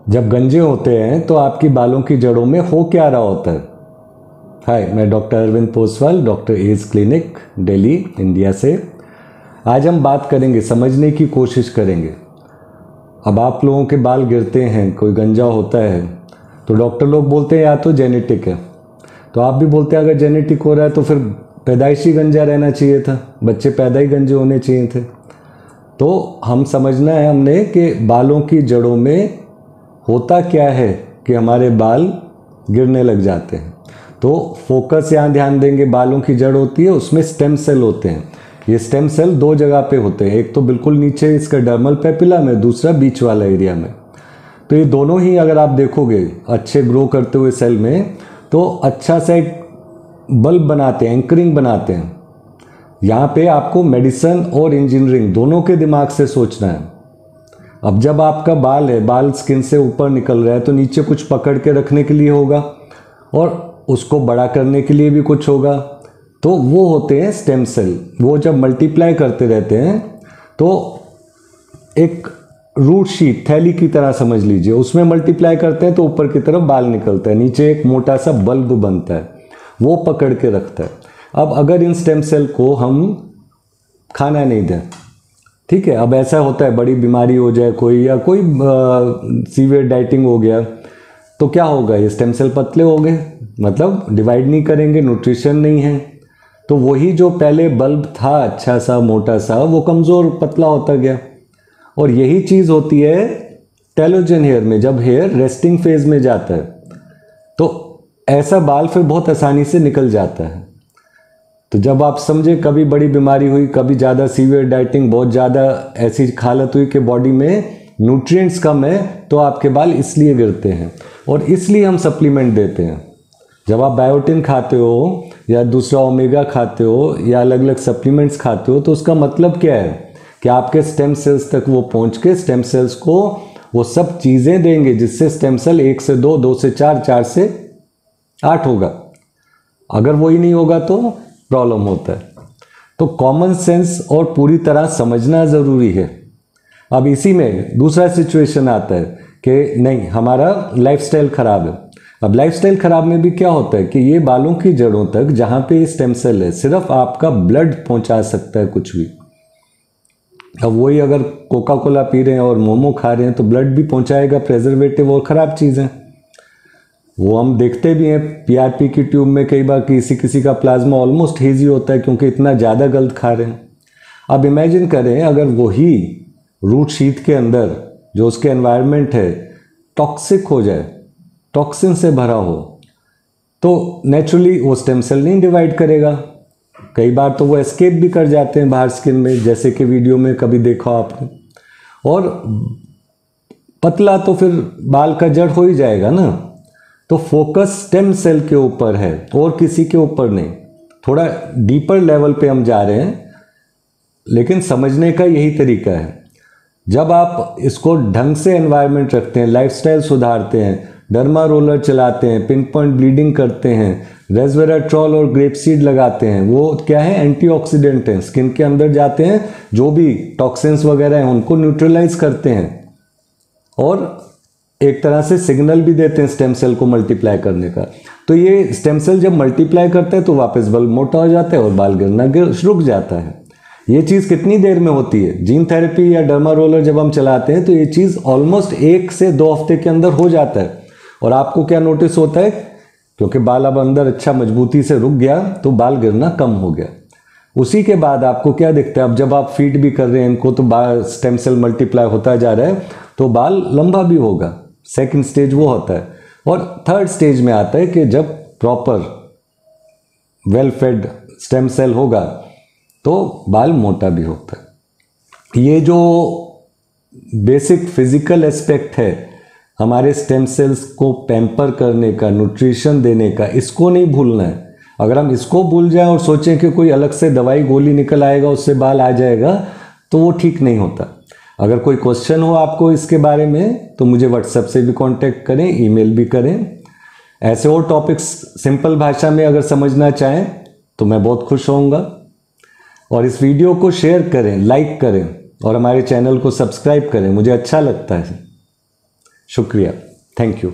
जब गंजे होते हैं तो आपकी बालों की जड़ों में हो क्या रहा होता है? हाय, मैं doctor Arvind Poswal, doctor age clinic, Delhi, India से। आज हम बात करेंगे, समझने की कोशिश करेंगे। अब आप लोगों के बाल गिरते हैं, कोई गंजा होता है तो डॉक्टर लोग बोलते हैं या तो जेनेटिक है, तो आप भी बोलते हैं अगर जेनेटिक हो रहा है तो फिर पैदाइशी गंजा रहना चाहिए था, बच्चे पैदा ही गंजे होने चाहिए थे। तो हम समझना है हमने कि बालों की जड़ों में होता क्या है कि हमारे बाल गिरने लग जाते हैं। तो फोकस यहाँ ध्यान देंगे, बालों की जड़ होती है, उसमें स्टेम सेल होते हैं। ये स्टेम सेल दो जगह पे होते हैं, एक तो बिल्कुल नीचे इसका डर्मल पेपिला में, दूसरा बीच वाला एरिया में। तो ये दोनों ही अगर आप देखोगे अच्छे ग्रो करते हुए सेल में, तो अच्छा सा एक बल्ब बनाते हैं, एंकरिंग बनाते हैं। यहाँ पे आपको मेडिसिन और इंजीनियरिंग दोनों के दिमाग से सोचना है। अब जब आपका बाल है, बाल स्किन से ऊपर निकल रहा है तो नीचे कुछ पकड़ के रखने के लिए होगा और उसको बड़ा करने के लिए भी कुछ होगा। तो वो होते हैं स्टेम सेल। वो जब मल्टीप्लाई करते रहते हैं तो एक रूट शीट, थैली की तरह समझ लीजिए, उसमें मल्टीप्लाई करते हैं तो ऊपर की तरफ बाल निकलता है, नीचे एक मोटा सा बल्ब बनता है, वो पकड़ के रखता है। अब अगर इन स्टेम सेल को हम खाना नहीं दें, ठीक है, अब ऐसा होता है बड़ी बीमारी हो जाए कोई, या कोई सीवियर डाइटिंग हो गया, तो क्या होगा, ये स्टेम सेल पतले हो गए, मतलब डिवाइड नहीं करेंगे, न्यूट्रिशन नहीं है। तो वही जो पहले बल्ब था अच्छा सा मोटा सा, वो कमज़ोर पतला होता गया। और यही चीज़ होती है टेलोजन हेयर में, जब हेयर रेस्टिंग फेज में जाता है तो ऐसा बाल फिर बहुत आसानी से निकल जाता है। तो जब आप समझे कभी बड़ी बीमारी हुई, कभी ज़्यादा सीवियर डाइटिंग, बहुत ज़्यादा ऐसी हालत हुई कि बॉडी में न्यूट्रिएंट्स कम है, तो आपके बाल इसलिए गिरते हैं। और इसलिए हम सप्लीमेंट देते हैं। जब आप बायोटिन खाते हो या दूसरा ओमेगा खाते हो या अलग अलग सप्लीमेंट्स खाते हो, तो उसका मतलब क्या है कि आपके स्टेम सेल्स तक वो पहुँच के स्टेम सेल्स को वो सब चीज़ें देंगे जिससे स्टेम सेल 1 से 2, 2 से 4, 4 से 8 होगा। अगर वही नहीं होगा तो प्रॉब्लम होता है। तो कॉमन सेंस और पूरी तरह समझना ज़रूरी है। अब इसी में दूसरा सिचुएशन आता है कि नहीं, हमारा लाइफस्टाइल ख़राब है। अब लाइफस्टाइल ख़राब में भी क्या होता है कि ये बालों की जड़ों तक जहाँ पे ये स्टेम सेल है, सिर्फ आपका ब्लड पहुँचा सकता है कुछ भी। अब वही अगर कोका कोला पी रहे हैं और मोमो खा रहे हैं तो ब्लड भी पहुँचाएगा प्रेजर्वेटिव और ख़राब चीज़ें। वो हम देखते भी हैं पीआरपी की ट्यूब में कई बार किसी किसी का प्लाज्मा ऑलमोस्ट हेजी होता है क्योंकि इतना ज़्यादा गलत खा रहे हैं। अब इमेजिन करें अगर वही रूट शीट के अंदर जो उसके एनवायरनमेंट है टॉक्सिक हो जाए, टॉक्सिन से भरा हो, तो नेचुरली वो स्टेम सेल नहीं डिवाइड करेगा। कई बार तो वो एस्केप भी कर जाते हैं बाहर स्किन में, जैसे कि वीडियो में कभी देखा आपने। और पतला तो फिर बाल का जड़ हो ही जाएगा ना। तो फोकस स्टेम सेल के ऊपर है और किसी के ऊपर नहीं। थोड़ा डीपर लेवल पे हम जा रहे हैं, लेकिन समझने का यही तरीका है। जब आप इसको ढंग से एनवायरनमेंट रखते हैं, लाइफस्टाइल सुधारते हैं, डर्मा रोलर चलाते हैं, पिन पॉइंट ब्लीडिंग करते हैं, रेसवेराट्रॉल और ग्रेपसीड लगाते हैं, वो क्या है, एंटीऑक्सीडेंट हैं, स्किन के अंदर जाते हैं, जो भी टॉक्सिन्स वगैरह हैं उनको न्यूट्रलाइज करते हैं और एक तरह से सिग्नल भी देते हैं स्टेम सेल को मल्टीप्लाई करने का। तो ये स्टेम सेल जब मल्टीप्लाई करता है तो वापस बल्ब मोटा हो जाता है और बाल गिरना रुक जाता है। ये चीज़ कितनी देर में होती है? जीन थेरेपी या डर्मा रोलर जब हम चलाते हैं तो ये चीज़ ऑलमोस्ट 1 से 2 हफ्ते के अंदर हो जाता है। और आपको क्या नोटिस होता है, क्योंकि बाल अब अंदर अच्छा मजबूती से रुक गया तो बाल गिरना कम हो गया। उसी के बाद आपको क्या दिखता है, अब जब आप फीड भी कर रहे हैं इनको तो बाल स्टेम सेल मल्टीप्लाई होता जा रहा है तो बाल लंबा भी होगा। सेकंड स्टेज वो होता है। और थर्ड स्टेज में आता है कि जब proper well fed stem cell होगा तो बाल मोटा भी होता है। ये जो बेसिक फिजिकल एस्पेक्ट है हमारे स्टेम सेल्स को पैम्पर करने का, न्यूट्रिशन देने का, इसको नहीं भूलना है। अगर हम इसको भूल जाएं और सोचें कि कोई अलग से दवाई गोली निकल आएगा उससे बाल आ जाएगा, तो वो ठीक नहीं होता। अगर कोई क्वेश्चन हो आपको इसके बारे में तो मुझे व्हाट्सएप से भी कांटेक्ट करें, ईमेल भी करें। ऐसे और टॉपिक्स सिंपल भाषा में अगर समझना चाहें तो मैं बहुत खुश होऊंगा। और इस वीडियो को शेयर करें, लाइक करें और हमारे चैनल को सब्सक्राइब करें, मुझे अच्छा लगता है। शुक्रिया, थैंक यू।